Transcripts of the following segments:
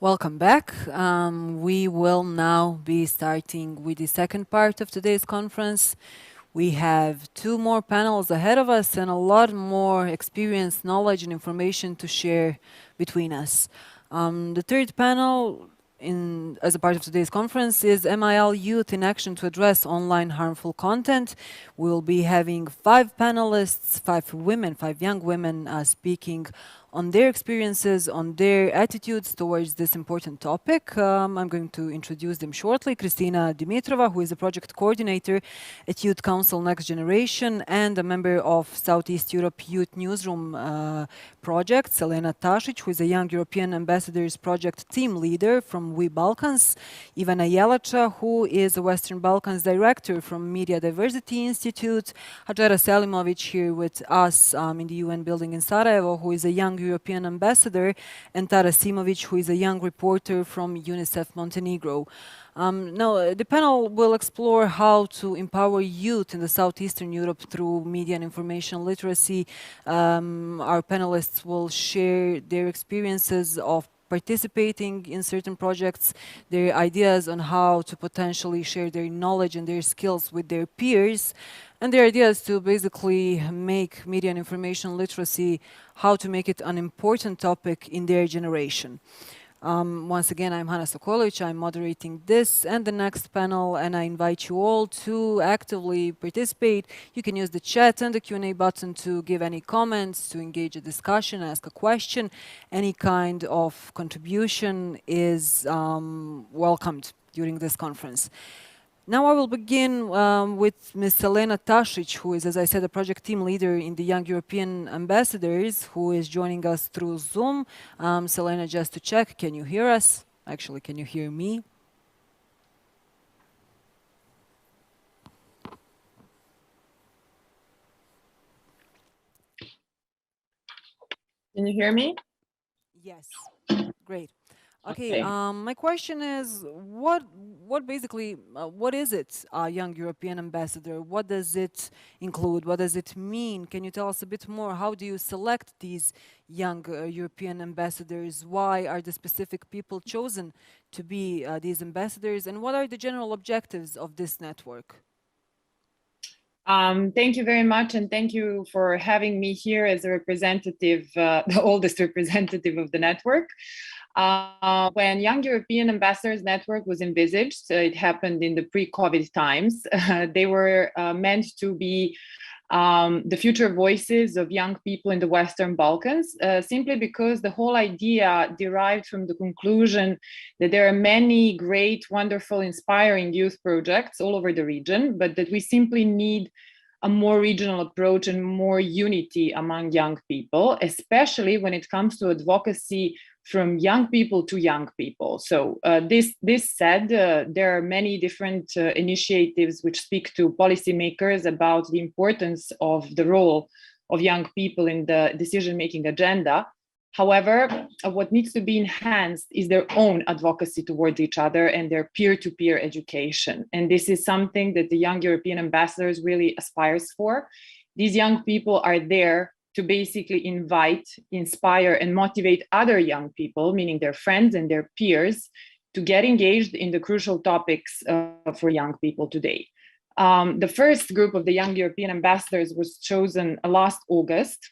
Welcome back. We will now be starting with the second part of today's conference. We have two more panels ahead of us and a lot more experience, knowledge, and information to share between us. The third panel, as a part of today's conference, is MILYouth in Action to Address Online Harmful Content. We'll be having 5 panelists, 5 young women speaking on their experiences, on their attitudes towards this important topic. I'm going to introduce them shortly. Christina Dimitrova, who is a project coordinator at Youth Council Next Generation and a member of Southeast Europe Youth Newsroom project. Selena, who is a Young European Ambassadors project team leader from WeBalkans. Ivana, who is a Western Balkans director from Media Diversity Institute. Selimovic here with us in the UN building in Sarajevo, who is a young European ambassador, and Simovic, who is a young reporter from UNICEF Montenegro. Now, the panel will explore how to empower youth in the Southeastern Europe through media and information literacy. Our panelists will share their experiences of participating in certain projects, their ideas on how to potentially share their knowledge and their skills with their peers, and their ideas to basically make media and information literacy, how to make it an important topic in their generation. Once again, I'm Hana Sokolovic. I'm moderating this and the next panel, and I invite you all to actively participate. You can use the chat and the Q&A button to give any comments, to engage a discussion, ask a question. Any kind of contribution is welcomed during this conference. Now I will begin with Ms. Selena Tasic, who is, as I said, a project team leader in the Young European Ambassadors, who is joining us through Zoom. Selena, just to check, can you hear us? Actually, can you hear me? Can you hear me? Yes. Great. Okay. My question is, what is it, a young European ambassador? What does it include? What does it mean? Can you tell us a bit more? How do you select these young European ambassadors? Why are the specific people chosen to be these ambassadors? And what are the general objectives of this network? Thank you very much, and thank you for having me here as a representative, the oldest representative of the network. When Young European Ambassadors Network was envisaged, it happened in the pre-COVID times. They were meant to be the future voices of young people in the Western Balkans, simply because the whole idea derived from the conclusion that there are many great, wonderful, inspiring youth projects all over the region, but that we simply need a more regional approach and more unity among young people, especially when it comes to advocacy from young people to young people. So this said, there are many different initiatives which speak to policymakers about the importance of the role of young people in the decision-making agenda. However, what needs to be enhanced is their own advocacy towards each other and their peer-to-peer education. And this is something that the Young European Ambassadors really aspires for. These young people are there to basically invite, inspire, and motivate other young people, meaning their friends and their peers, to get engaged in the crucial topics for young people today. The first group of the Young European Ambassadors was chosen last August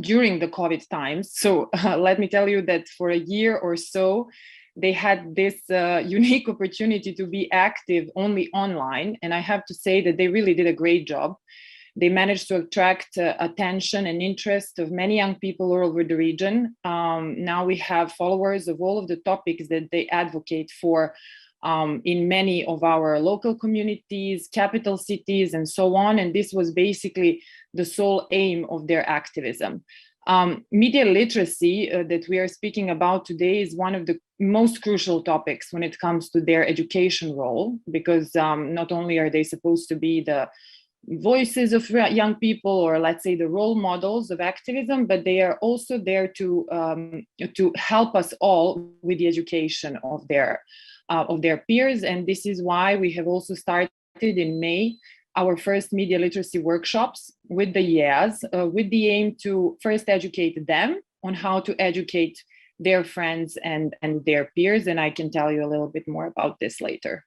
during the COVID times. So let me tell you that for a year or so, they had this unique opportunity to be active only online. And I have to say that they really did a great job. They managed to attract attention and interest of many young people all over the region. Now we have followers of all of the topics that they advocate for in many of our local communities, capital cities, and so on. And this was basically the sole aim of their activism. Media literacy that we are speaking about today is one of the most crucial topics when it comes to their education role, because not only are they supposed to be the voices of young people, or let's say the role models of activism, but they are also there to help us all with the education of their peers. And this is why we have also started in May our first media literacy workshops with the YEAs, with the aim to first educate them on how to educate their friends and their peers. And I can tell you a little bit more about this later.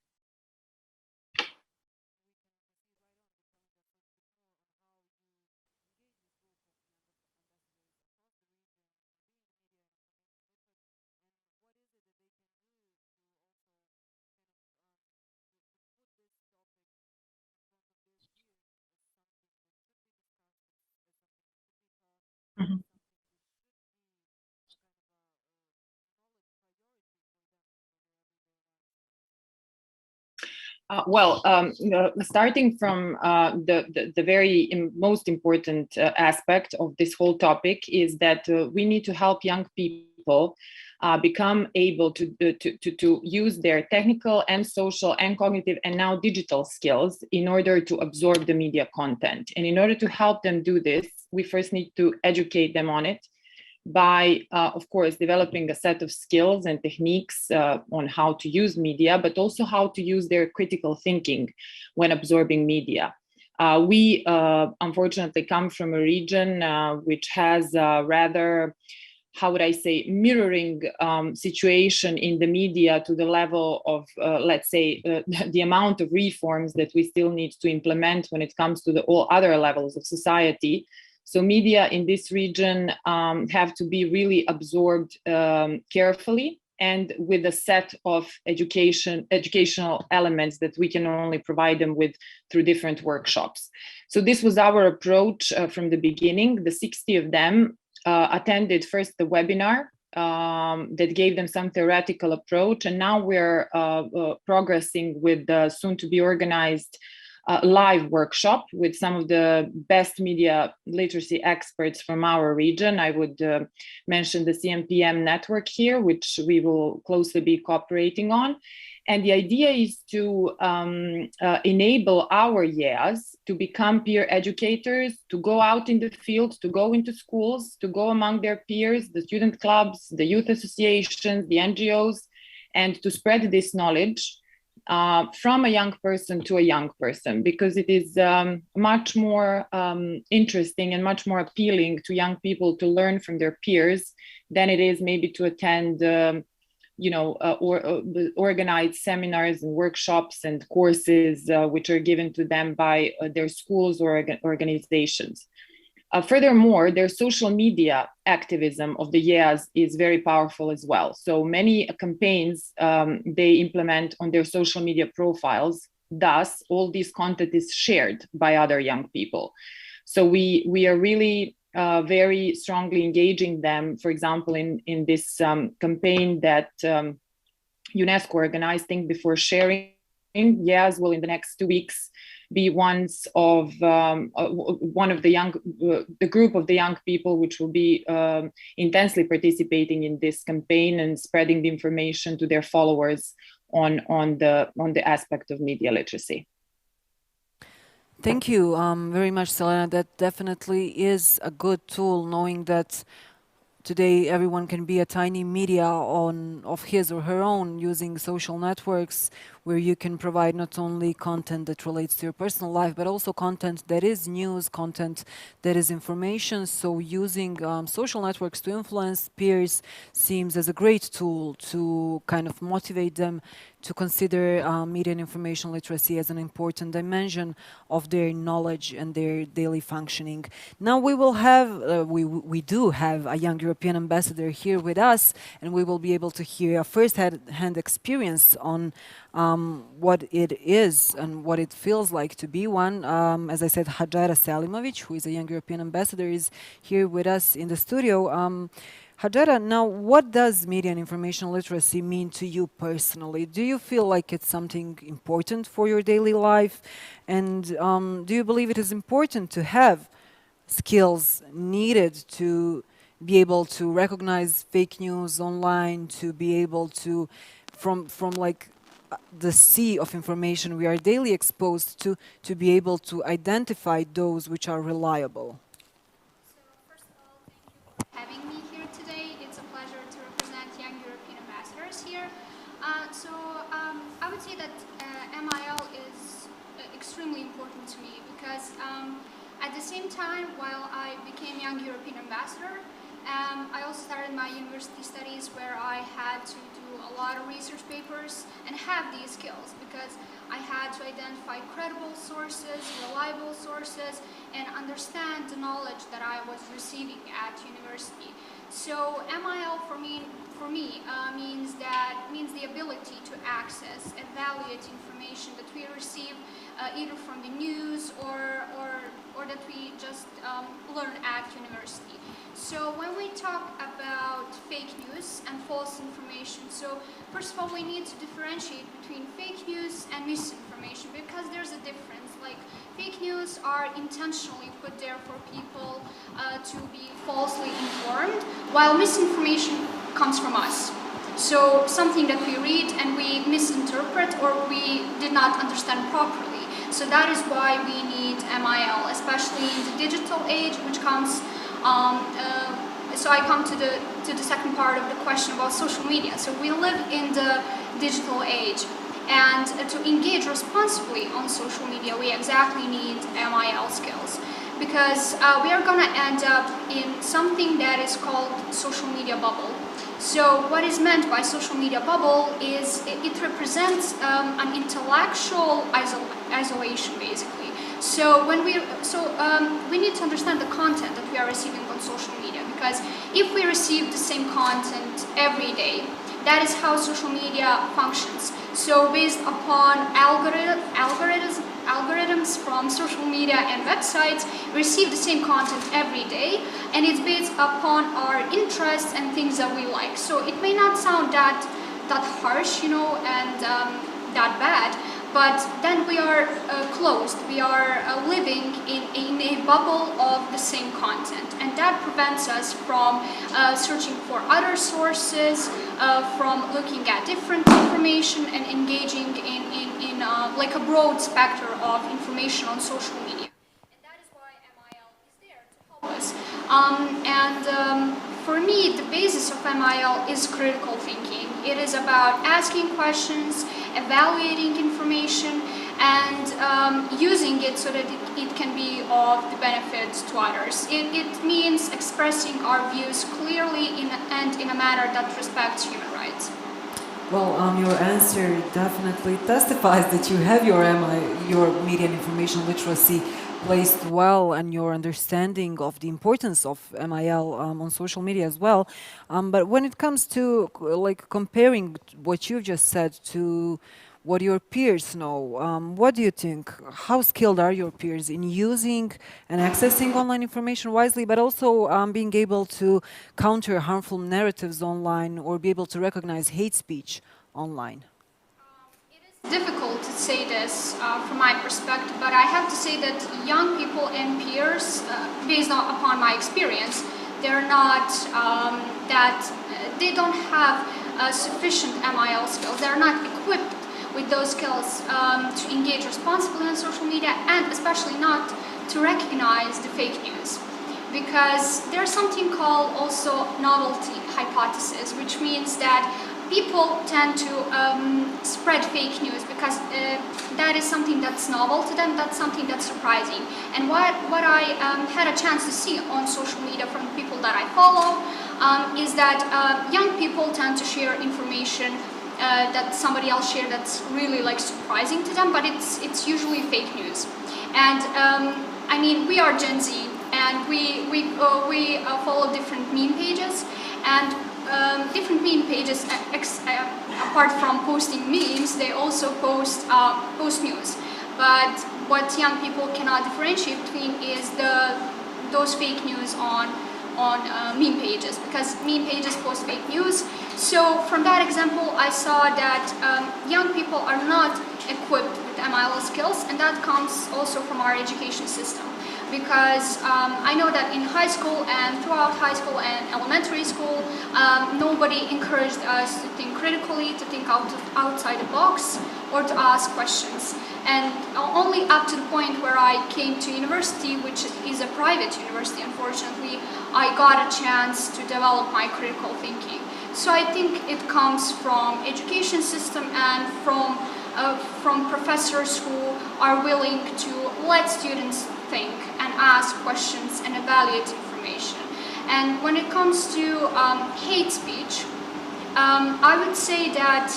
Mhm. Starting from the very most important aspect of this whole topic is that we need to help young people become able to use their technical and social and cognitive and now digital skills in order to absorb the media content. And in order to help them do this, we first need to educate them on it by, of course, developing a set of skills and techniques on how to use media, but also how to use their critical thinking when absorbing media. We unfortunately come from a region which has rather, how would I say, mirroring situation in the media to the level of, let's say, the amount of reforms that we still need to implement when it comes to all other levels of society. So media in this region have to be really absorbed carefully and with a set of educational elements that we can only provide them with through different workshops. So this was our approach from the beginning. The 60 of them attended first the webinar that gave them some theoretical approach. And now we're progressing with the soon to be organized live workshop with some of the best media literacy experts from our region. I would mention the CMPM network here, which we will closely be cooperating on. And the idea is to enable our YEAs to become peer educators, to go out in the field, to go into schools, to go among their peers, the student clubs, the youth associations, the NGOs, and to spread this knowledge from a young person to a young person, because it is much more interesting and much more appealing to young people to learn from their peers than it is maybe to attend organized seminars and workshops and courses which are given to them by their schools or organizations. Furthermore, their social media activism of the YEAs is very powerful as well. So many campaigns they implement on their social media profiles. Thus, all this content is shared by other young people. So we are really very strongly engaging them, for example, in this campaign that UNESCO organized, Think Before Sharing. YEAs will in the next 2 weeks be one of the group of the young people which will be intensely participating in this campaign and spreading the information to their followers on the aspect of media literacy. Thank you very much, Selena. That definitely is a good tool, knowing that today everyone can be a tiny media of his or her own using social networks, where you can provide not only content that relates to your personal life, but also content that is news, content that is information. So using social networks to influence peers seems as a great tool to kind of motivate them to consider media and information literacy as an important dimension of their knowledge and their daily functioning. Now we will have, we do have a young European ambassador here with us, and we will be able to hear a first-hand experience on what it is and what it feels like to be one. As I said, Hadjara Salimovic, who is a young European ambassador, is here with us in the studio. Hadjara, now what does media and information literacy mean to you personally? Do you feel like it's something important for your daily life? And do you believe it is important to have skills needed to be able to recognize fake news online, to be able to, from like the sea of information we are daily exposed to be able to identify those which are reliable? First of all, thank you for having me here today. It's a pleasure to represent young European ambassadors here. I would say that MIL is extremely important to me because at the same time, while I became young European ambassador, I also started my university studies where I had to do a lot of research papers and have these skills because I had to identify credible sources, reliable sources, and understand the knowledge that I was receiving at university. So MIL for me means the ability to access, evaluate information that we receive either from the news or that we just learn at university. So when we talk about fake news and false information, so first of all we need to differentiate between fake news and misinformation because there's a difference. Like fake news are intentionally put there for people to be falsely informed, while misinformation comes from us. So something that we read and we misinterpret or we did not understand properly. So that is why we need MIL, especially in the digital age, which comes. So I come to the second part of the question about social media. So we live in the digital age, and to engage responsibly on social media, we exactly need MIL skills, because we are going to end up in something that is called social media bubble. So what is meant by social media bubble is it represents an intellectual isolation, basically. So we need to understand the content that we are receiving on social media, because if we receive the same content every day, that is how social media functions. So based upon algorithms from social media and websites, we receive the same content every day, and it's based upon our interests and things that we like. So it may not sound that harsh, and that bad, but then we are closed. We are living in a bubble of the same content, and that prevents us from searching for other sources, from looking at different information and engaging in like a broad spectrum of information on social media. And that is why MIL is there to help us. For me, the basis of MIL is critical thinking. It is about asking questions, evaluating information, and using it so that it can be of the benefit to others. It means expressing our views clearly and in a manner that respects human rights. Well, your answer definitely testifies that you have your media and information literacy placed well, and your understanding of the importance of MIL on social media as well. But when it comes to like comparing what you've just said to what your peers know, what do you think? How skilled are your peers in using and accessing online information wisely, but also being able to counter harmful narratives online or be able to recognize hate speech online? It is difficult to say this from my perspective, but I have to say that young people and peers, based upon my experience, they're not they don't have sufficient MIL skills. They're not equipped with those skills to engage responsibly on social media, and especially not to recognize the fake news. Because there's something called also novelty hypothesis, which means that people tend to spread fake news because that is something that's novel to them, that's something that's surprising. And what I had a chance to see on social media from people that I follow is that young people tend to share information that somebody else shared that's really like surprising to them, but it's usually fake news. And I mean, we are Gen Z, and we follow different meme pages, and different meme pages, apart from posting memes, they also post news. But what young people cannot differentiate between is those fake news on meme pages, because meme pages post fake news. So from that example, I saw that young people are not equipped with MIL skills, and that comes also from our education system. Because I know that in high school and throughout high school and elementary school, nobody encouraged us to think critically, to think outside the box, or to ask questions. And only up to the point where I came to university, which is a private university, unfortunately, I got a chance to develop my critical thinking. So I think it comes from education system and from professors who are willing to let students think and ask questions and evaluate information. And when it comes to hate speech, I would say that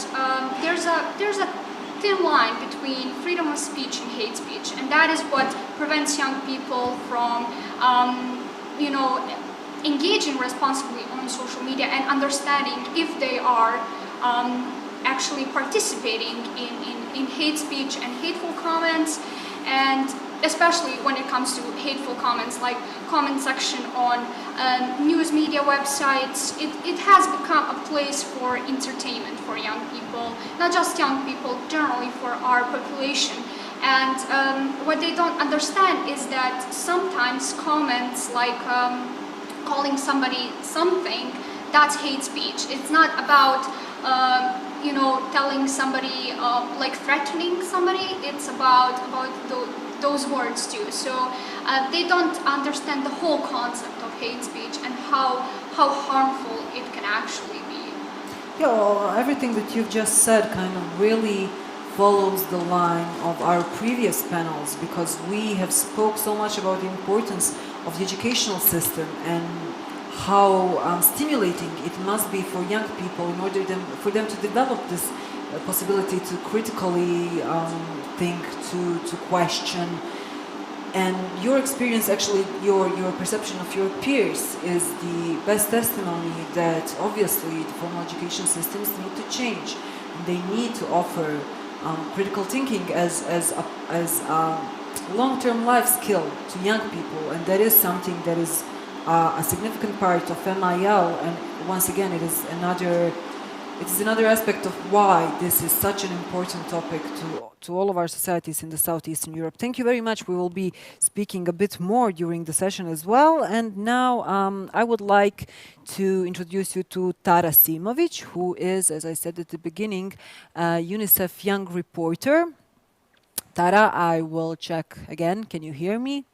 there's a thin line between freedom of speech and hate speech, and that is what prevents young people from, engaging responsibly on social media and understanding if they are actually participating in hate speech and hateful comments, and especially when it comes to hateful comments like comment section on news media websites. It has become a place for entertainment for young people, not just young people, generally for our population. And what they don't understand is that sometimes comments like calling somebody something, that's hate speech. It's not about telling somebody, like threatening somebody. It's about those words too. So they don't understand the whole concept of hate speech and how harmful it can actually be. Yeah, well, everything that you've just said kind of really follows the line of our previous panels, because we have spoke so much about the importance of the educational system and how stimulating it must be for young people in order for them to develop this possibility to critically think, to question. And your experience, actually, your perception of your peers is the best testimony that obviously the formal education systems need to change. They need to offer critical thinking as a long-term life skill to young people, and that is something that is a significant part of MIL. And once again, it is another aspect of why this is such an important topic to all of our societies in the Southeastern Europe. Thank you very much. We will be speaking a bit more during the session as well. And now I would like to introduce you to Tara Simovic, who is, as I said at the beginning, a UNICEF young reporter. Tara, I will check again. Can you hear me?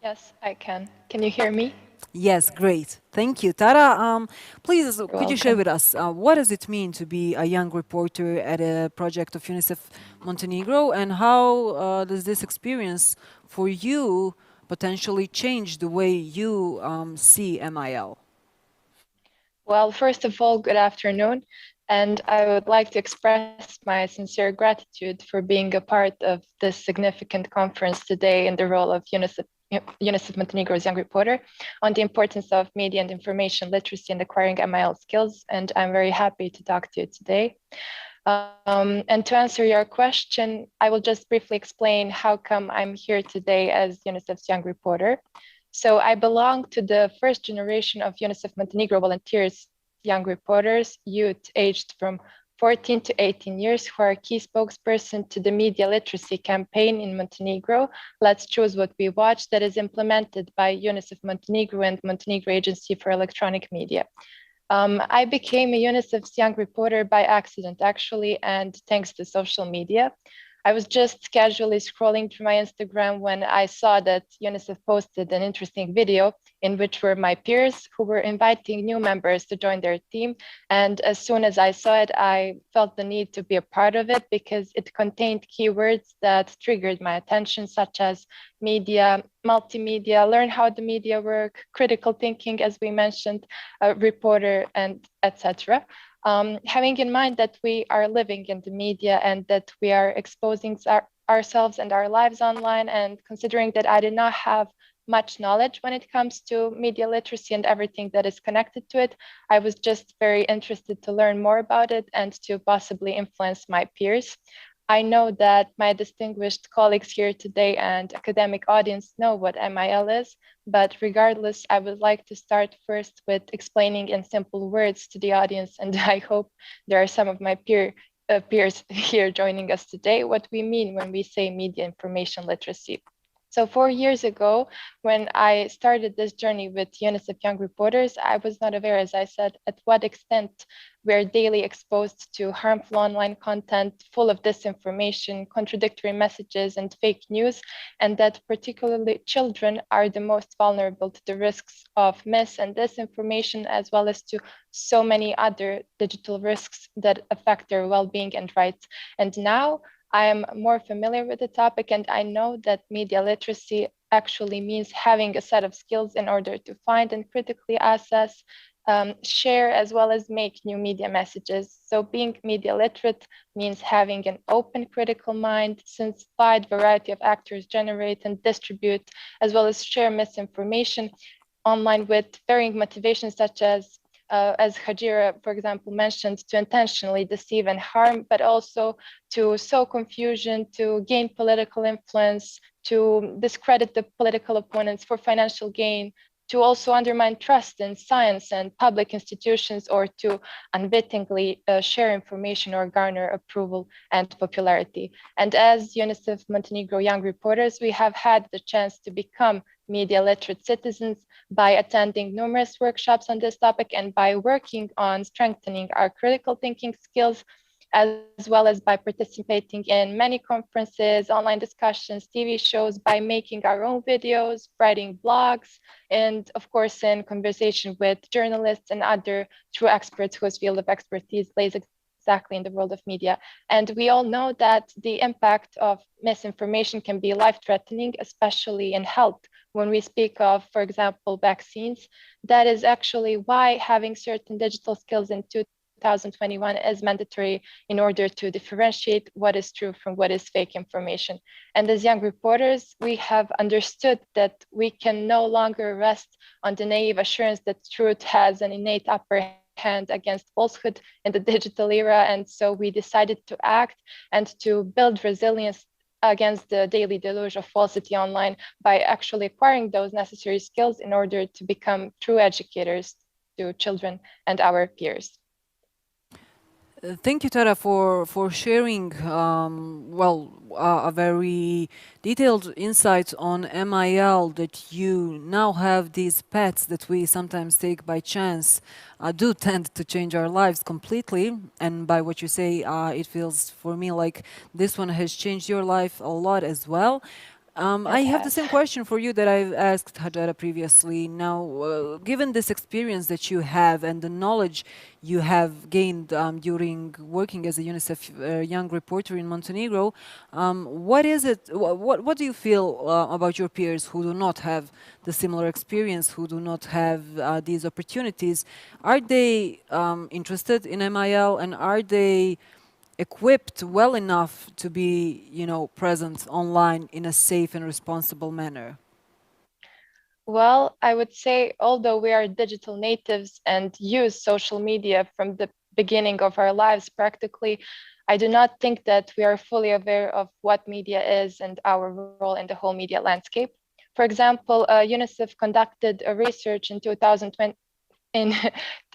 Yes, I can. Can you hear me? Yes, great. Thank you. Tara, please, could welcome. you share with us what does it mean to be a young reporter at a project of UNICEF Montenegro, and how does this experience for you potentially change the way you see MIL? Well, first of all, good afternoon. And I would like to express my sincere gratitude for being a part of this significant conference today in the role of UNICEF Montenegro's young reporter on the importance of media and information literacy and acquiring MIL skills. And I'm very happy to talk to you today. And to answer your question, I will just briefly explain how come I'm here today as UNICEF's young reporter. So I belong to the first generation of UNICEF Montenegro volunteers, young reporters, youth aged from 14 to 18 years, who are key spokesperson to the media literacy campaign in Montenegro, Let's Choose What We Watch, that is implemented by UNICEF Montenegro and Montenegro Agency for Electronic Media. I became a UNICEF's young reporter by accident, actually, and thanks to social media. I was just casually scrolling through my Instagram when I saw that UNICEF posted an interesting video in which were my peers who were inviting new members to join their team. And as soon as I saw it, I felt the need to be a part of it because it contained keywords that triggered my attention, such as media, multimedia, learn how the media work, critical thinking, as we mentioned, reporter, and etc. Having in mind that we are living in the media and that we are exposing ourselves and our lives online, and considering that I did not have much knowledge when it comes to media literacy and everything that is connected to it, I was just very interested to learn more about it and to possibly influence my peers. I know that my distinguished colleagues here today and academic audience know what MIL is, but regardless, I would like to start first with explaining in simple words to the audience, and I hope there are some of my peers here joining us today, what we mean when we say media information literacy. So 4 years ago, when I started this journey with UNICEF Young Reporters, I was not aware, as I said, at what extent we're daily exposed to harmful online content full of disinformation, contradictory messages, and fake news, and that particularly children are the most vulnerable to the risks of mis and disinformation, as well as to so many other digital risks that affect their well-being and rights. And now I am more familiar with the topic, and I know that media literacy actually means having a set of skills in order to find and critically assess, share, as well as make new media messages. So being media literate means having an open critical mind, since wide variety of actors generate and distribute, as well as share misinformation online with varying motivations, such as Hajira, for example, mentioned, to intentionally deceive and harm, but also to sow confusion, to gain political influence, to discredit the political opponents for financial gain, to also undermine trust in science and public institutions, or to unwittingly share information or garner approval and popularity. And as UNICEF Montenegro Young Reporters, we have had the chance to become media literate citizens by attending numerous workshops on this topic and by working on strengthening our critical thinking skills, as well as by participating in many conferences, online discussions, TV shows, by making our own videos, writing blogs, and of course in conversation with journalists and other true experts whose field of expertise lays exactly in the world of media. And we all know that the impact of misinformation can be life-threatening, especially in health. When we speak of, for example, vaccines, that is actually why having certain digital skills in 2021 is mandatory in order to differentiate what is true from what is fake information. And as young reporters, we have understood that we can no longer rest on the naive assurance that truth has an innate upper hand against falsehood in the digital era. And so we decided to act and to build resilience against the daily deluge of falsity online by actually acquiring those necessary skills in order to become true educators to children and our peers. Thank you, Tara, for sharing a very detailed insight on MIL, that you now have these pets that we sometimes take by chance do tend to change our lives completely. And by what you say, it feels for me like this one has changed your life a lot as well. I have the same question for you that I've asked Hajara previously. Now, given this experience that you have and the knowledge you have gained during working as a UNICEF young reporter in Montenegro, what is it? What do you feel about your peers who do not have the similar experience, who do not have these opportunities? Are they interested in MIL, and are they equipped well enough to be, present online in a safe and responsible manner? Well, I would say, although we are digital natives and use social media from the beginning of our lives practically, I do not think that we are fully aware of what media is and our role in the whole media landscape. For example, UNICEF conducted a research in 2020, in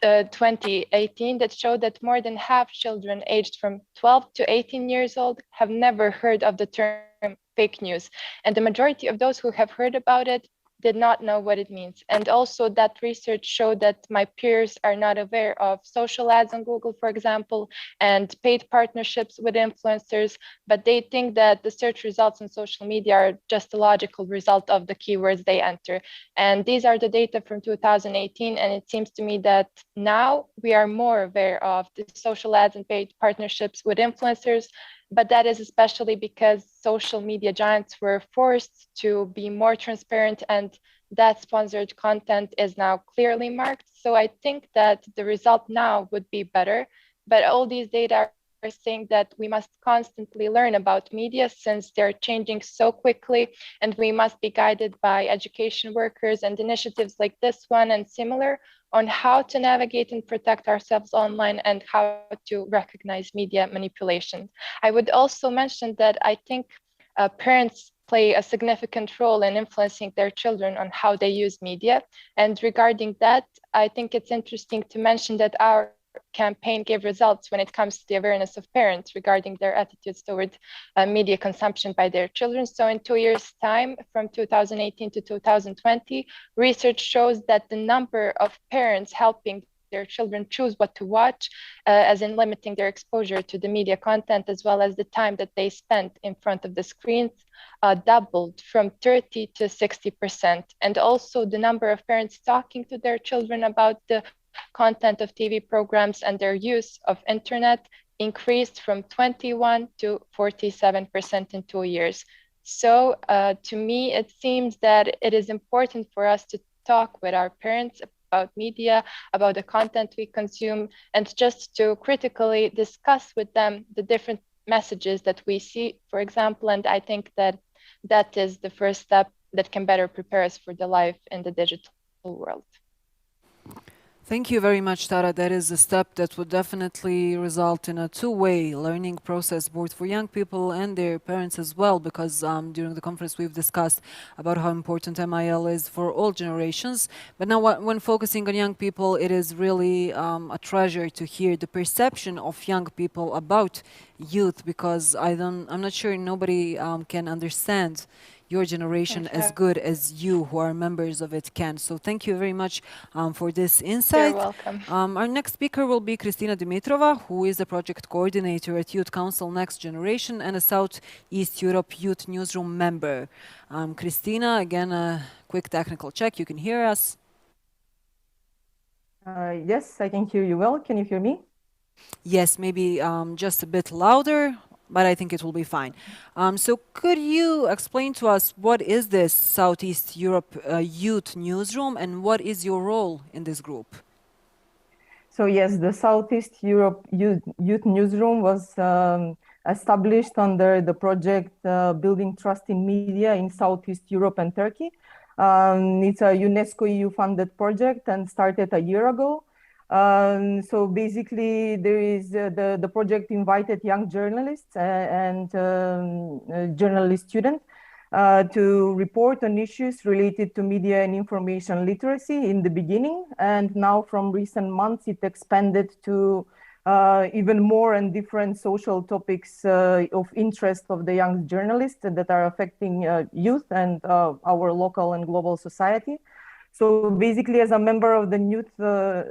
2018, that showed that more than half children aged from 12 to 18 years old have never heard of the term fake news. And the majority of those who have heard about it did not know what it means. And also that research showed that my peers are not aware of social ads on Google, for example, and paid partnerships with influencers, but they think that the search results on social media are just a logical result of the keywords they enter. And these are the data from 2018. And it seems to me that now we are more aware of the social ads and paid partnerships with influencers, but that is especially because social media giants were forced to be more transparent, and that sponsored content is now clearly marked. So I think that the result now would be better, but all these data are saying that we must constantly learn about media since they're changing so quickly, and we must be guided by education workers and initiatives like this one and similar on how to navigate and protect ourselves online and how to recognize media manipulation. I would also mention that I think parents play a significant role in influencing their children on how they use media. And regarding that, I think it's interesting to mention that our campaign gave results when it comes to the awareness of parents regarding their attitudes toward media consumption by their children. So in 2 years' time, from 2018 to 2020, research shows that the number of parents helping their children choose what to watch, as in limiting their exposure to the media content, as well as the time that they spent in front of the screens, doubled from 30 to 60%. And also the number of parents talking to their children about the content of TV programs and their use of internet increased from 21 to 47% in 2 years. So to me, it seems that it is important for us to talk with our parents about media, about the content we consume, and just to critically discuss with them the different messages that we see, for example. And I think that that is the first step that can better prepare us for the life in the digital world. Thank you very much, Tara. That is a step that would definitely result in a two-way learning process, both for young people and their parents as well, because during the conference we've discussed about how important MIL is for all generations. But now when focusing on young people, it is really a treasure to hear the perception of young people about youth, because I'm not sure nobody can understand your generation as good as you who are members of it can. So thank you very much for this insight. You're welcome. Our next speaker will be Christina Dimitrova, who is the project coordinator at Youth Council Next Generation and a Southeast Europe Youth Newsroom member. Christina, again, a quick technical check. You can hear us? Yes, I can hear you well. Can you hear me? Yes, maybe just a bit louder, but I think it will be fine. So could you explain to us what is this Southeast Europe Youth Newsroom and what is your role in this group? So yes, the Southeast Europe Youth Newsroom was established under the project Building Trust in Media in Southeast Europe and Turkey. It's a UNESCO EU-funded project and started a year ago. So basically, there is the project invited young journalists and journalist students to report on issues related to media and information literacy in the beginning. And now from recent months, it expanded to even more and different social topics of interest of the young journalists that are affecting youth and our local and global society. So basically, as a member of the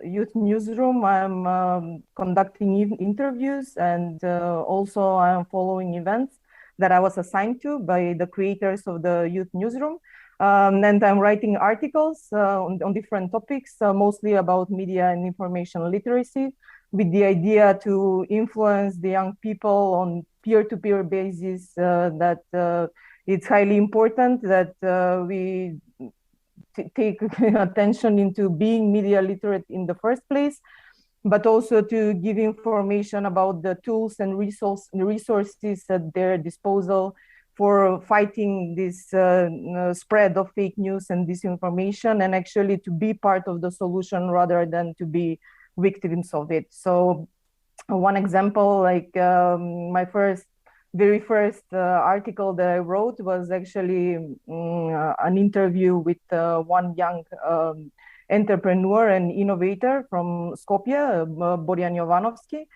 youth newsroom, I'm conducting interviews and also I'm following events that I was assigned to by the creators of the youth newsroom. And I'm writing articles on different topics, mostly about media and information literacy, with the idea to influence the young people on peer-to-peer basis, that it's highly important that we take attention into being media literate in the first place, but also to give information about the tools and resources at their disposal for fighting this spread of fake news and disinformation, and actually to be part of the solution rather than to be victims of it. So one example, like my very first article that I wrote was actually an interview with one young entrepreneur and innovator from Skopje, Borjan Jovanovski,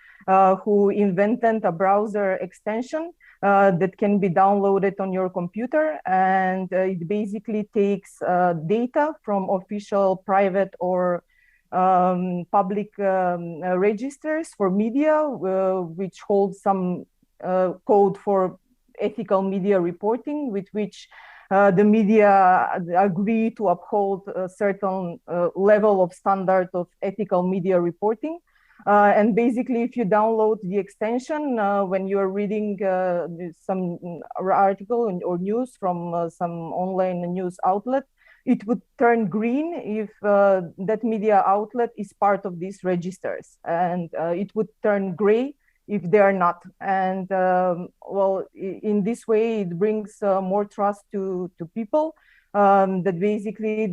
who invented a browser extension that can be downloaded on your computer. And it basically takes data from official, private, or public registers for media, which hold some code for ethical media reporting, with which the media agree to uphold a certain level of standard of ethical media reporting. And basically, if you download the extension, when you're reading some article or news from some online news outlet, it would turn green if that media outlet is part of these registers, and it would turn gray if they are not. And well, in this way, it brings more trust to people, that basically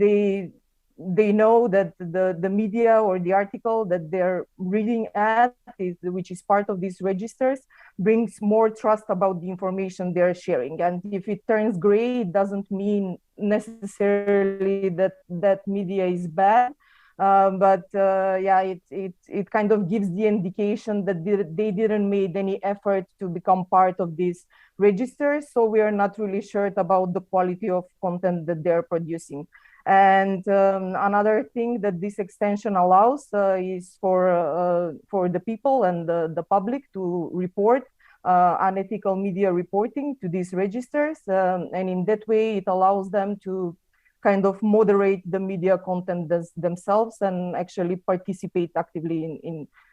they know that the media or the article that they're reading at, which is part of these registers, brings more trust about the information they're sharing. And if it turns gray, it doesn't mean necessarily that that media is bad. But yeah, it kind of gives the indication that they didn't make any effort to become part of these registers. So we are not really sure about the quality of content that they're producing. And another thing that this extension allows is for the people and the public to report unethical media reporting to these registers. And in that way, it allows them to kind of moderate the media content themselves and actually participate actively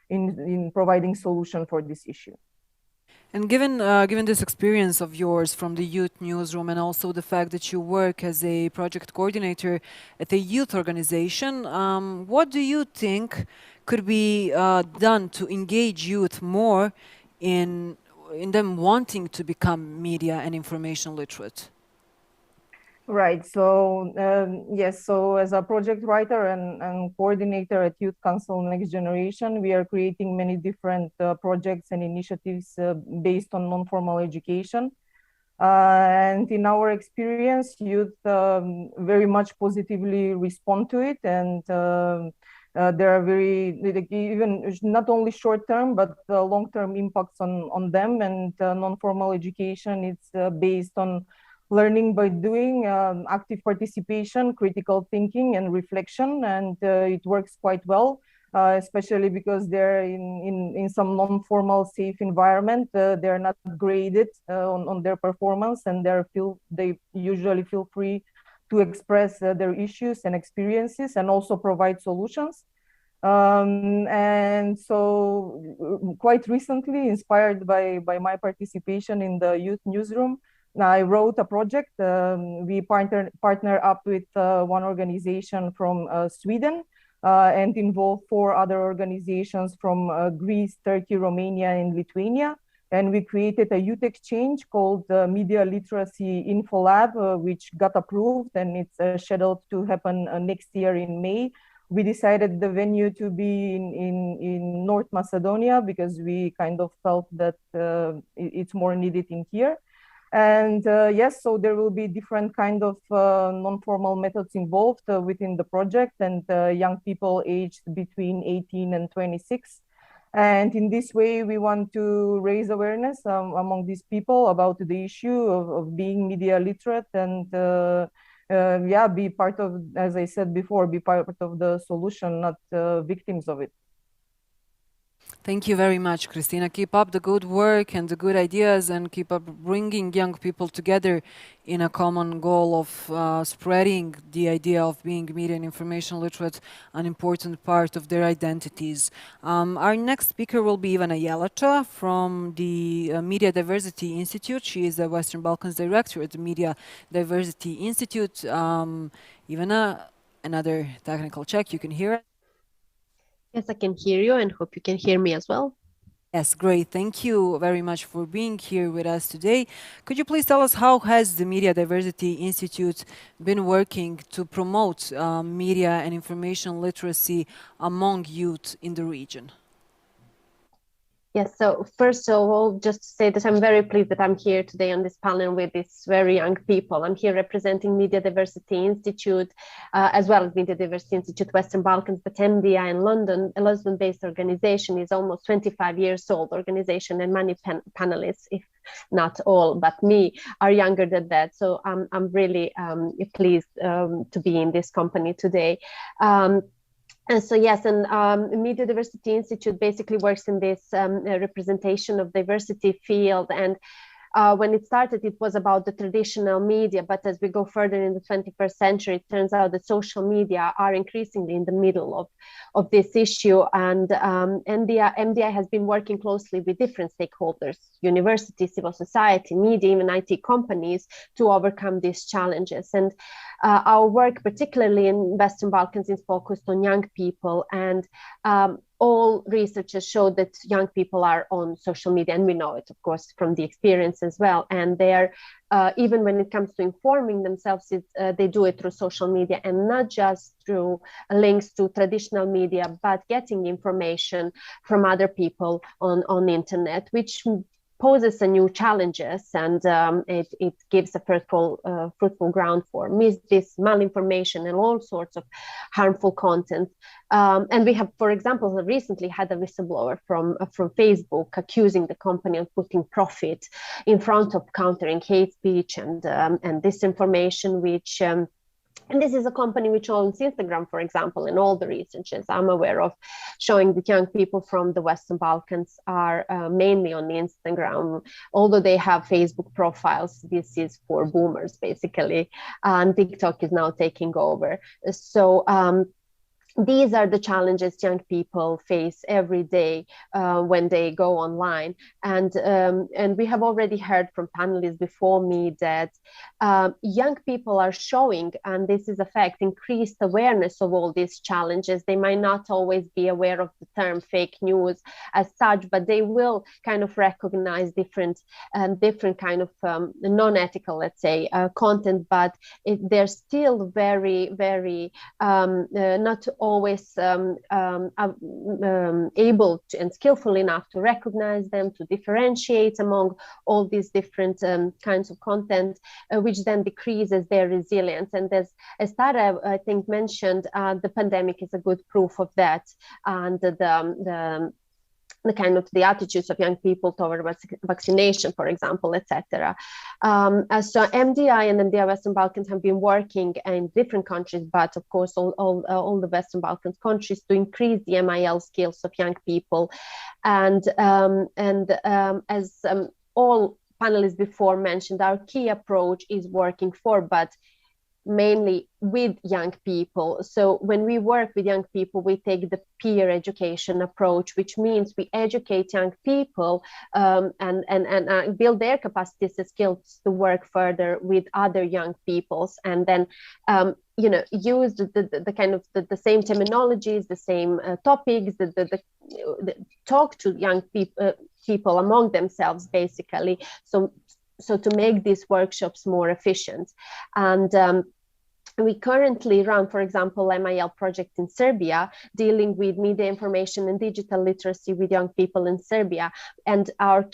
in providing solution for this issue. And given this experience of yours from the Youth Newsroom, and also the fact that you work as a project coordinator at a youth organization, what do you think could be done to engage youth more in them wanting to become media and information literate? Right. So yes. So as a project writer and coordinator at Youth Council Next Generation, we are creating many different projects and initiatives based on non-formal education. And in our experience, youth very much positively respond to it, and there are very even not only short-term but long-term impacts on them. And non-formal education is based on learning by doing, active participation, critical thinking, and reflection, and it works quite well. Especially because they're in some non-formal safe environment. They're not graded on their performance, and they usually feel free to express their issues and experiences and also provide solutions. And so quite recently, inspired by my participation in the Youth Newsroom, I wrote a project. We partner up with one organization from Sweden, and involve 4 other organizations from Greece, Turkey, Romania, and Lithuania. And we created a youth exchange called Media Literacy Info Lab, which got approved, and it's scheduled to happen next year in May. We decided the venue to be in North Macedonia because we kind of felt that it's more needed in here. And yes, so there will be different kind of non-formal methods involved within the project, and young people aged between 18 and 26. And in this way, we want to raise awareness among these people about the issue of being media literate, and yeah, be part of, as I said before, be part of the solution, not victims of it. Thank you very much, Kristina. Keep up the good work and the good ideas, and keep up bringing young people together in a common goal of spreading the idea of being media and information literate, an important part of their identities. Our next speaker will be Ivana Yelato from the Media Diversity Institute. She is the Western Balkans Director at the Media Diversity Institute. Ivana, another technical check. You can hear us? Yes, I can hear you, and hope you can hear me as well. Yes, great. Thank you very much for being here with us today. Could you please tell us how has the Media Diversity Institute been working to promote media and information literacy among youth in the region? Yes, so first of all, just to say that I'm very pleased that I'm here today on this panel with these very young people. I'm here representing Media Diversity Institute, as well as Media Diversity Institute Western Balkans, but MDI in London, a London-based organization, is almost 25 years old organization, and many panelists, if not all, but me, are younger than that. So I'm really pleased to be in this company today. And so yes, and Media Diversity Institute basically works in this representation of diversity field. And when it started, it was about the traditional media, but as we go further in the 21st century, it turns out that social media are increasingly in the middle of this issue. And MDI has been working closely with different stakeholders, universities, civil society, media, even IT companies, to overcome these challenges. And our work, particularly in Western Balkans, is focused on young people, and all researchers show that young people are on social media, and we know it, of course, from the experience as well. And they are, even when it comes to informing themselves, they do it through social media, and not just through links to traditional media, but getting information from other people on the internet, which poses a new challenges, and it gives a fruitful ground for this malinformation and all sorts of harmful content. And we have, for example, recently had a whistleblower from Facebook accusing the company of putting profit in front of countering hate speech and disinformation, which and this is a company which owns Instagram, for example, and all the researchers I'm aware of showing that young people from the Western Balkans are mainly on Instagram. Although they have Facebook profiles, this is for boomers, basically, and TikTok is now taking over. So these are the challenges young people face every day when they go online. And we have already heard from panelists before me that young people are showing, and this is a fact, increased awareness of all these challenges. They might not always be aware of the term fake news as such, but they will kind of recognize different kind of non-ethical, let's say, content, but they're still very, very not always able to, and skillful enough to recognize them, to differentiate among all these different kinds of content, which then decreases their resilience. And as Tara, I think, mentioned, the pandemic is a good proof of that, and the kind of the attitudes of young people toward vaccination, for example, etc. So MDI and MDI Western Balkans have been working in different countries, but of course all the Western Balkans countries, to increase the MIL skills of young people. And as all panelists before mentioned, our key approach is working for, but mainly with young people. So when we work with young people, we take the peer education approach, which means we educate young people and build their capacities and skills to work further with other young peoples, and then use the kind of the same terminologies, the same topics, the talk to young people among themselves, basically. So to make these workshops more efficient. And we currently run, for example, MIL project in Serbia, dealing with media information and digital literacy with young people in Serbia. And our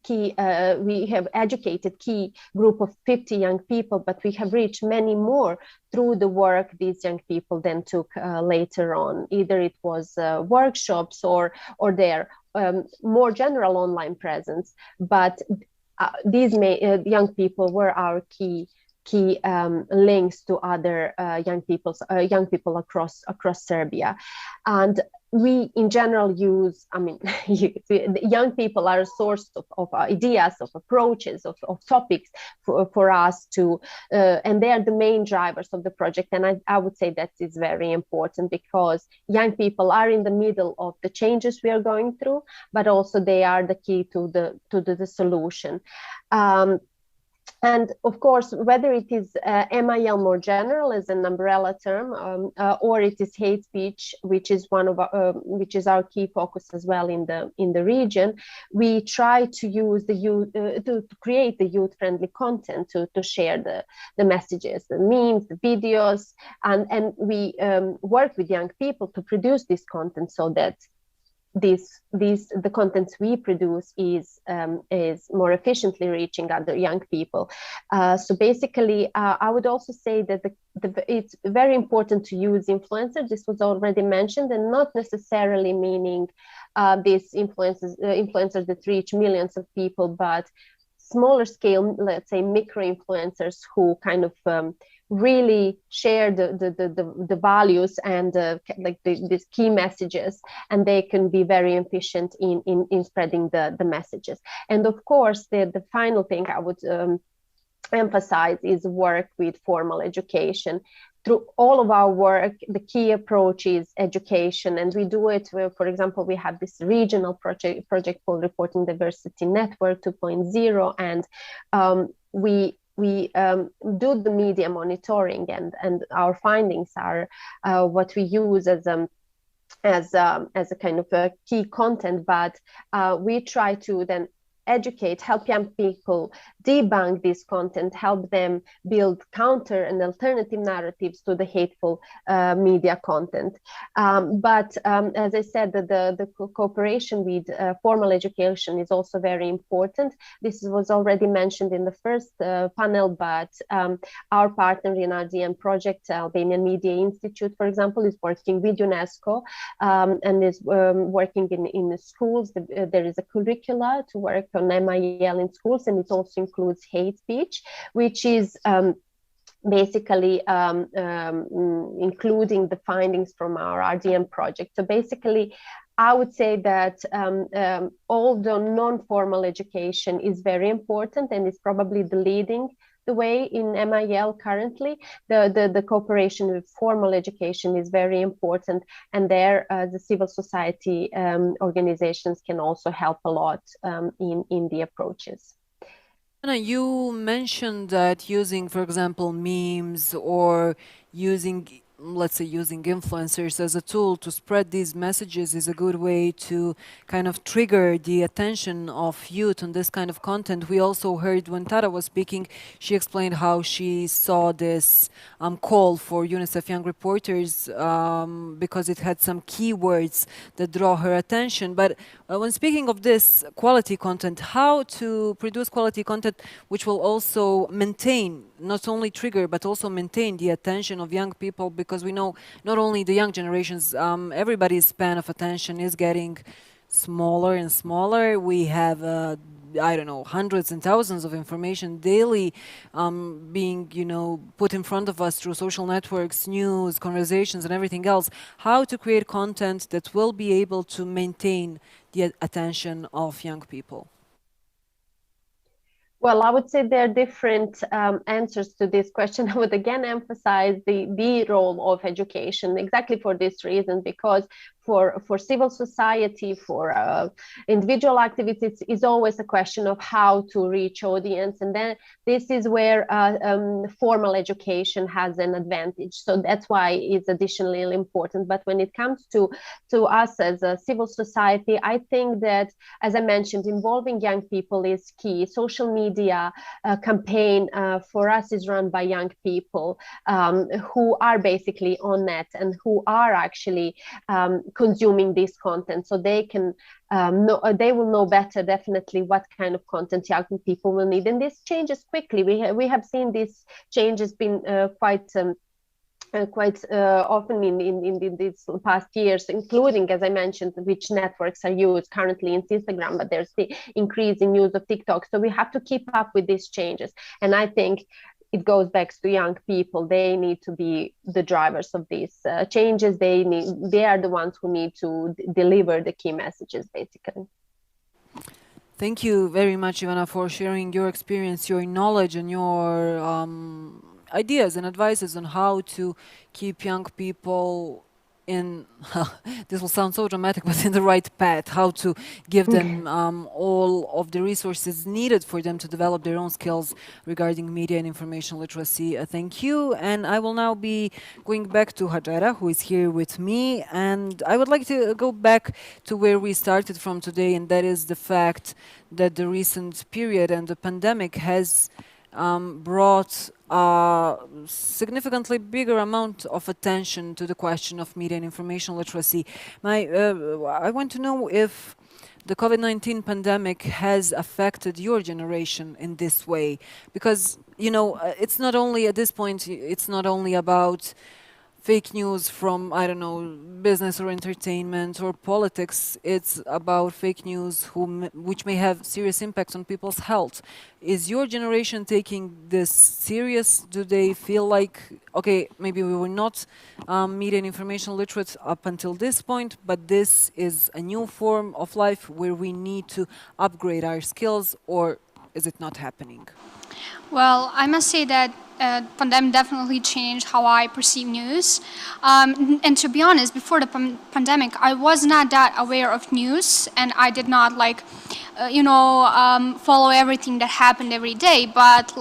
we have educated key group of 50 young people, but we have reached many more through the work these young people then took later on. Either it was workshops or their more general online presence. But these young people were our key links to other young people across Serbia. And we in general use, young people are a source of ideas, of approaches, of topics for us to, and they are the main drivers of the project. And I would say that is very important, because young people are in the middle of the changes we are going through, but also they are the key to the solution. And of course, whether it is MIL more general as an umbrella term, or it is hate speech, which is which is our key focus as well in the region, we try to use the youth to create the youth-friendly content to share the messages, the memes, the videos, and we work with young people to produce this content so that the content we produce is more efficiently reaching other young people. So basically, I would also say that it's very important to use influencers. This was already mentioned, and not necessarily meaning these influencers that reach millions of people, but smaller scale, let's say micro influencers who kind of really share the values and these key messages, and they can be very efficient in spreading the messages. And of course, the final thing I would emphasize is work with formal education. Through all of our work, the key approach is education, and we do it where, for example, we have this regional project called Reporting Diversity Network 2.0, and we do the media monitoring, and our findings are what we use as a kind of a key content, but we try to then educate, help young people debunk this content, help them build counter and alternative narratives to the hateful media content. But as I said, the cooperation with formal education is also very important. This was already mentioned in the first panel, but our partner in our DM project, Albanian Media Institute, for example, is working with UNESCO and is working in the schools. There is a curricula to work on MIL in schools, and it also includes hate speech, which is basically including the findings from our RDM project. So basically, I would say that although non-formal education is very important and is probably the leading the way in MIL currently. The cooperation with formal education is very important, and there the civil society organizations can also help a lot in the approaches. You mentioned that using, for example, memes or using, let's say, using influencers as a tool to spread these messages is a good way to kind of trigger the attention of youth on this kind of content. We also heard when Tara was speaking, she explained how she saw this call for UNICEF Young Reporters because it had some keywords that draw her attention. But when speaking of this quality content, how to produce quality content which will also maintain, not only trigger, but also maintain the attention of young people, because we know not only the young generations, everybody's span of attention is getting smaller and smaller. We have, I don't know, hundreds and thousands of information daily being, put in front of us through social networks, news, conversations, and everything else. How to create content that will be able to maintain the attention of young people? Well, I would say there are different answers to this question. I would again emphasize the role of education exactly for this reason, because for civil society, for individual activities, it's always a question of how to reach audience. And then this is where formal education has an advantage. So that's why it's additionally important. But when it comes to us as a civil society, I think that, as I mentioned, involving young people is key. Social media campaign for us is run by young people who are basically on net and who are actually consuming this content, so they can they will know better definitely what kind of content young people will need, and this changes quickly. We have seen these changes been quite often in these past years, including, as I mentioned, which networks are used. Currently it's Instagram, but there's the increasing use of TikTok, so we have to keep up with these changes. And I think it goes back to young people. They need to be the drivers of these changes. They are the ones who need to deliver the key messages, basically. Thank you very much, Ivana, for sharing your experience, your knowledge, and your ideas and advices on how to keep young people in, this will sound so dramatic, but in the right path, how to give them all of the resources needed for them to develop their own skills regarding media and information literacy. Thank you. And I will now be going back to Hajara, who is here with me. And I would like to go back to where we started from today, and that is the fact that the recent period and the pandemic has brought a significantly bigger amount of attention to the question of media and information literacy. I want to know if the COVID-19 pandemic has affected your generation in this way, because, it's not only, at this point, it's not only about fake news from, I don't know, business or entertainment or politics. It's about fake news which may have serious impacts on people's health. Is your generation taking this serious? Do they feel like, okay, maybe we were not media and information literate up until this point, but this is a new form of life where we need to upgrade our skills, or is it not happening? Well, I must say that pandemic definitely changed how I perceive news. And to be honest, before the pandemic, I was not that aware of news, and I did not follow everything that happened every day. But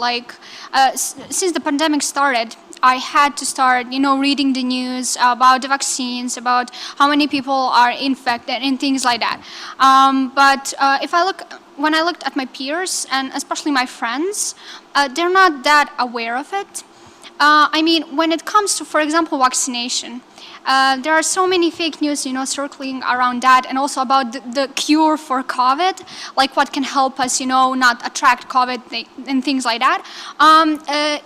since the pandemic started, I had to start, reading the news about the vaccines, about how many people are infected and things like that. But when I looked at my peers and especially my friends, they're not that aware of it. When it comes to, for example, vaccination, there are so many fake news, circling around that, and also about the cure for COVID, like what can help us, not attract COVID and things like that.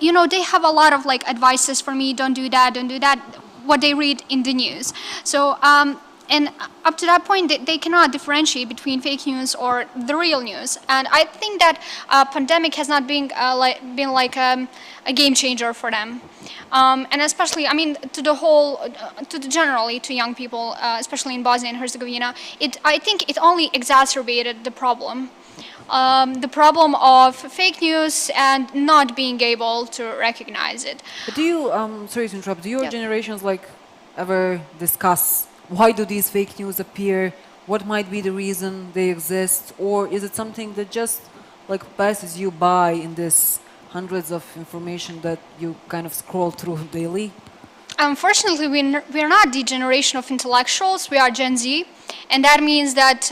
They have a lot of advices for me, don't do that, what they read in the news. So, and up to that point, they cannot differentiate between fake news or the real news. And I think that pandemic has not been a game changer for them. And especially, generally to young people, especially in Bosnia and Herzegovina, I think it only exacerbated the problem. the problem of fake news and not being able to recognize it. But do you, sorry to interrupt, do your Yeah. generations like ever discuss why do these fake news appear? What might be the reason they exist? Or is it something that just like passes you by in this hundreds of information that you kind of scroll through daily? Unfortunately, we're not the generation of intellectuals. We are Gen Z, and that means that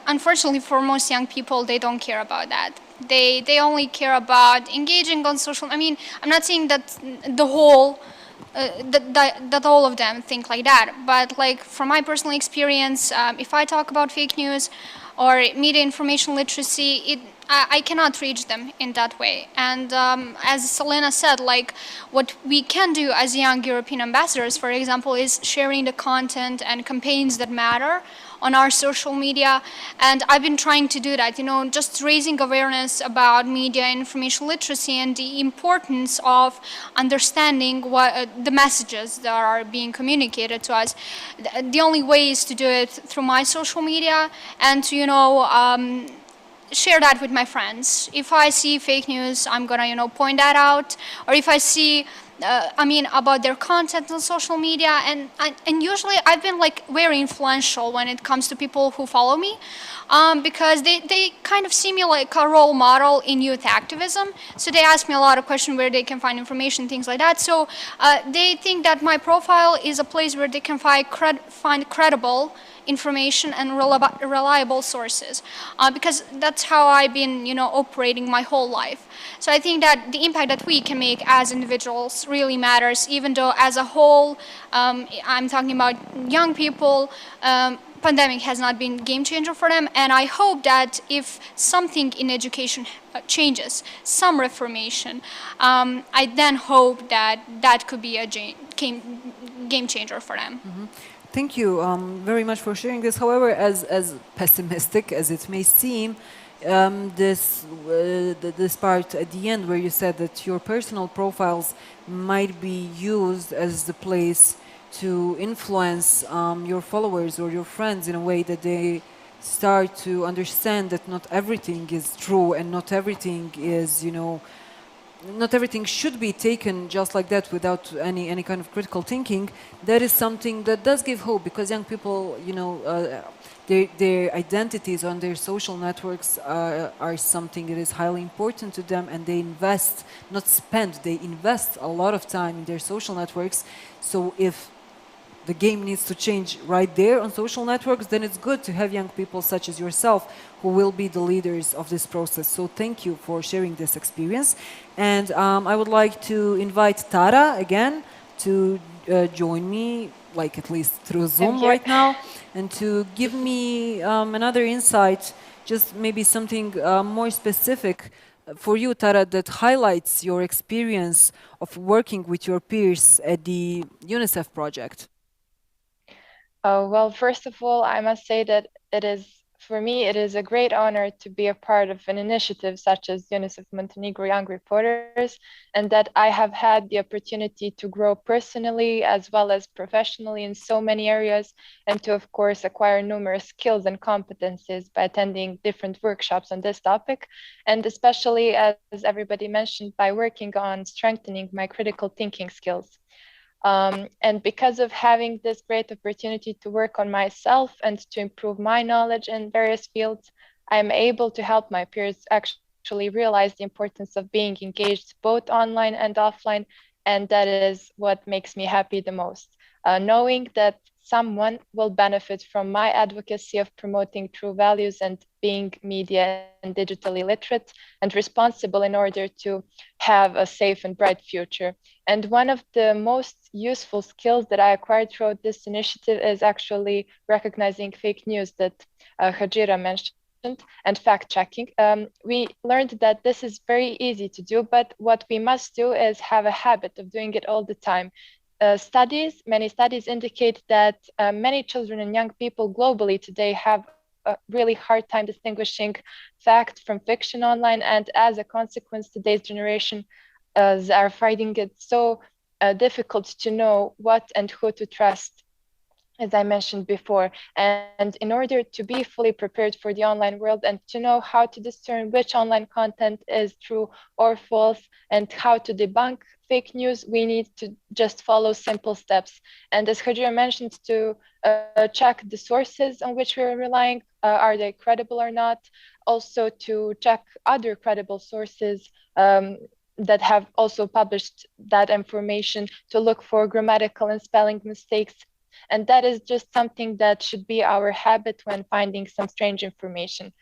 unfortunately for most young people, they don't care about that. They only care about engaging on social. I mean, I'm not saying that the whole that all of them think like that, but like from my personal experience, if I talk about fake news or media information literacy, I cannot reach them in that way. And as Selena said, like what we can do as young European ambassadors, for example, is sharing the content and campaigns that matter on our social media. And I've been trying to do that, just raising awareness about media and information literacy and the importance of understanding what the messages that are being communicated to us. The only way is to do it through my social media and to, share that with my friends. If I see fake news, I'm gonna, point that out. Or if I see, about their content on social media, and usually I've been like very influential when it comes to people who follow me, because they kind of see me like a role model in youth activism. So they ask me a lot of questions where they can find information, things like that. So they think that my profile is a place where they can find credible information and reliable sources, because that's how I've been, operating my whole life. So I think that the impact that we can make as individuals really matters, even though as a whole, I'm talking about young people, pandemic has not been game changer for them, and I hope that if something in education changes, some reformation, I then hope that that could be a game changer for them. Mm-hmm. Thank you very much for sharing this. However, as pessimistic as it may seem, this part at the end where you said that your personal profiles might be used as the place to influence your followers or your friends in a way that they start to understand that not everything is true and not everything is, not everything should be taken just like that without any kind of critical thinking. That is something that does give hope, because young people, their identities on their social networks are something that is highly important to them, and they invest, not spend, they invest a lot of time in their social networks. So if the game needs to change right there on social networks, then it's good to have young people such as yourself who will be the leaders of this process. So thank you for sharing this experience. And I would like to invite Tara again to join me, like at least through Zoom right now, and to give me another insight, just maybe something more specific for you, Tara, that highlights your experience of working with your peers at the UNICEF project. Well, first of all, I must say that for me, it is a great honor to be a part of an initiative such as UNICEF Montenegro Young Reporters, and that I have had the opportunity to grow personally as well as professionally in so many areas, and to, of course, acquire numerous skills and competencies by attending different workshops on this topic, and especially, as everybody mentioned, by working on strengthening my critical thinking skills. And because of having this great opportunity to work on myself and to improve my knowledge in various fields, I'm able to help my peers actually realize the importance of being engaged both online and offline. And that is what makes me happy the most, knowing that someone will benefit from my advocacy of promoting true values and being media and digitally literate and responsible in order to have a safe and bright future. And one of the most useful skills that I acquired throughout this initiative is actually recognizing fake news that Hajira mentioned, and fact checking. We learned that this is very easy to do, but what we must do is have a habit of doing it all the time. Many studies indicate that many children and young people globally today have a really hard time distinguishing fact from fiction online, and as a consequence, today's generation are finding it so difficult to know what and who to trust. as I mentioned before. And in order to be fully prepared for the online world and to know how to discern which online content is true or false and how to debunk fake news, we need to just follow simple steps. And as Hajira mentioned, to check the sources on which we're relying, are they credible or not? Also to check other credible sources that have also published that information, to look for grammatical and spelling mistakes. And that is just something that should be our habit when finding some strange information.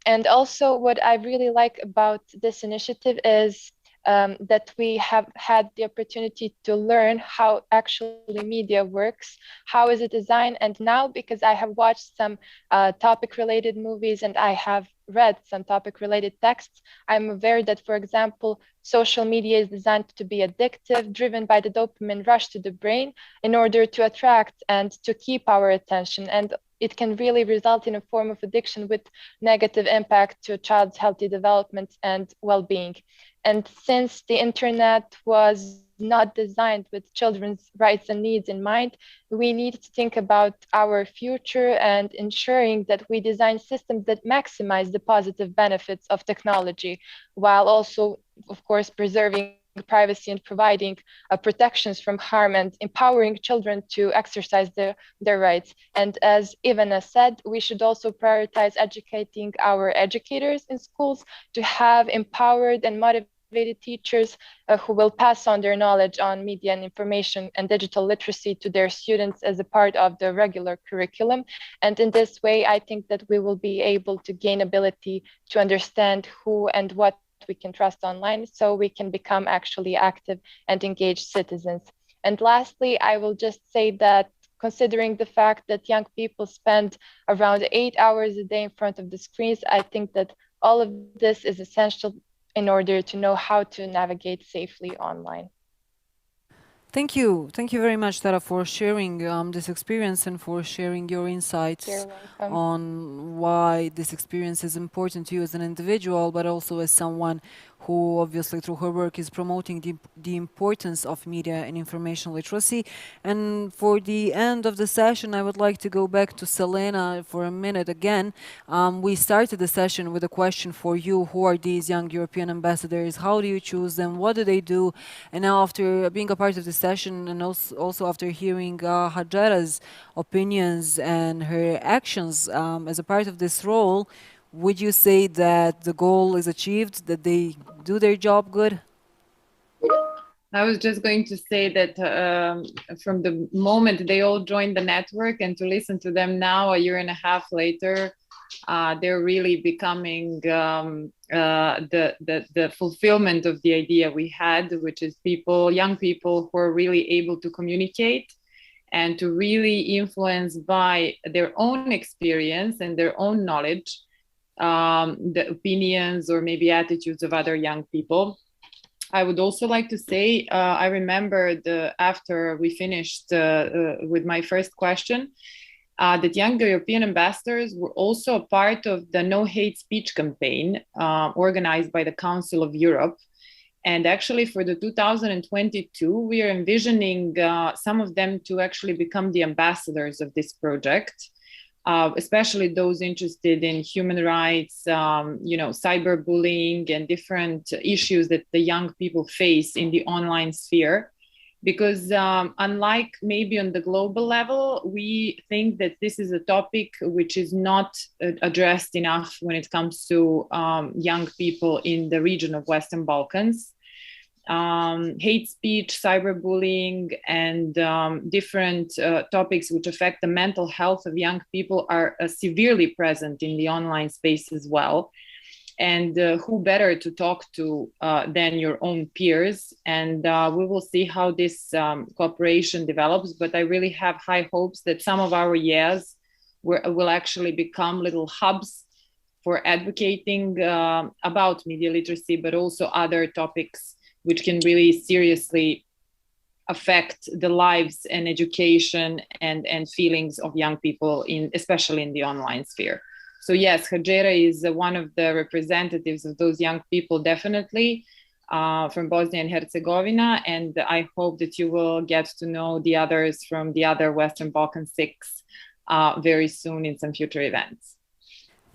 And also, what I really like about this initiative is that we have had the opportunity to learn how actually media works, how is it designed. And now, because I have watched some topic-related movies and I have read some topic-related texts, I'm aware that, for example, social media is designed to be addictive, driven by the dopamine rush to the brain in order to attract and to keep our attention. And it can really result in a form of addiction with negative impact to a child's healthy development and well-being. And since the internet was not designed with children's rights and needs in mind, we need to think about our future and ensuring that we design systems that maximize the positive benefits of technology, while also, of course, preserving privacy and providing protections from harm and empowering children to exercise their rights. And as Ivana said, we should also prioritize educating our educators in schools to have empowered and motivated teachers who will pass on their knowledge on media and information and digital literacy to their students as a part of the regular curriculum. And in this way, I think that we will be able to gain ability to understand who and what we can trust online, so we can become actually active and engaged citizens. And lastly, I will just say that considering the fact that young people spend around 8 hours a day in front of the screens, I think that all of this is essential in order to know how to navigate safely online. Thank you. Thank you very much, Tara, for sharing this experience and for sharing your insights on why this experience is important to you as an individual, but also as someone who obviously through her work is promoting the importance of media and information literacy. And for the end of the session, I would like to go back to Selena for a minute again. We started the session with a question for you. Who are these young European ambassadors? How do you choose them? What do they do? And now after being a part of the session and also after hearing Hajara's opinions and her actions as a part of this role, would you say that the goal is achieved, that they do their job good? I was just going to say that from the moment they all joined the network and to listen to them now, a year and a half later, they're really becoming the fulfillment of the idea we had, which is young people who are really able to communicate and to really influence by their own experience and their own knowledge the opinions or maybe attitudes of other young people. I would also like to say, I remember after we finished with my first question, that young European ambassadors were also a part of the No Hate Speech campaign organized by the Council of Europe. And actually for the 2022, we are envisioning some of them to actually become the ambassadors of this project. Especially those interested in human rights, cyberbullying and different issues that the young people face in the online sphere. Because unlike maybe on the global level, we think that this is a topic which is not addressed enough when it comes to young people in the region of Western Balkans. Hate speech, cyberbullying, and different topics which affect the mental health of young people are severely present in the online space as well. And who better to talk to than your own peers? And we will see how this cooperation develops. But I really have high hopes that some of our years will actually become little hubs for advocating about media literacy, but also other topics which can really seriously affect the lives and education and feelings of young people, especially in the online sphere. So yes, Hajera is one of the representatives of those young people, definitely. from Bosnia and Herzegovina, and I hope that you will get to know the others from the other Western Balkan six very soon in some future events.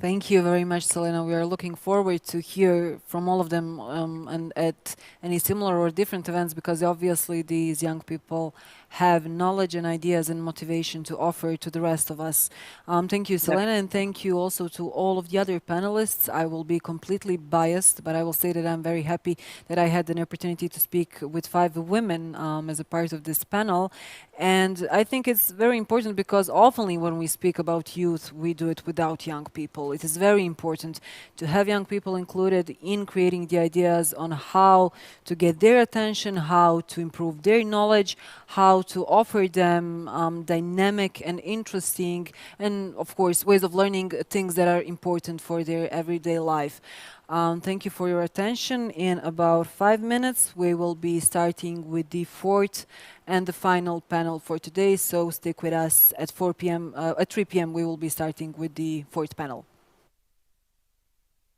Thank you very much, Selena. We are looking forward to hear from all of them and at any similar or different events, because obviously these young people have knowledge and ideas and motivation to offer to the rest of us. Thank you, Selena, and thank you also to all of the other panelists. I will be completely biased, but I will say that I'm very happy that I had an opportunity to speak with 5 women as a part of this panel. And I think it's very important because often when we speak about youth, we do it without young people. It is very important to have young people included in creating the ideas on how to get their attention, how to improve their knowledge, how to offer them dynamic and interesting and, of course, ways of learning things that are important for their everyday life. Thank you for your attention. In about 5 minutes, we will be starting with the 4th and the final panel for today. So stick with us at 4 p.m. At 3 p.m. we will be starting with the 4th panel.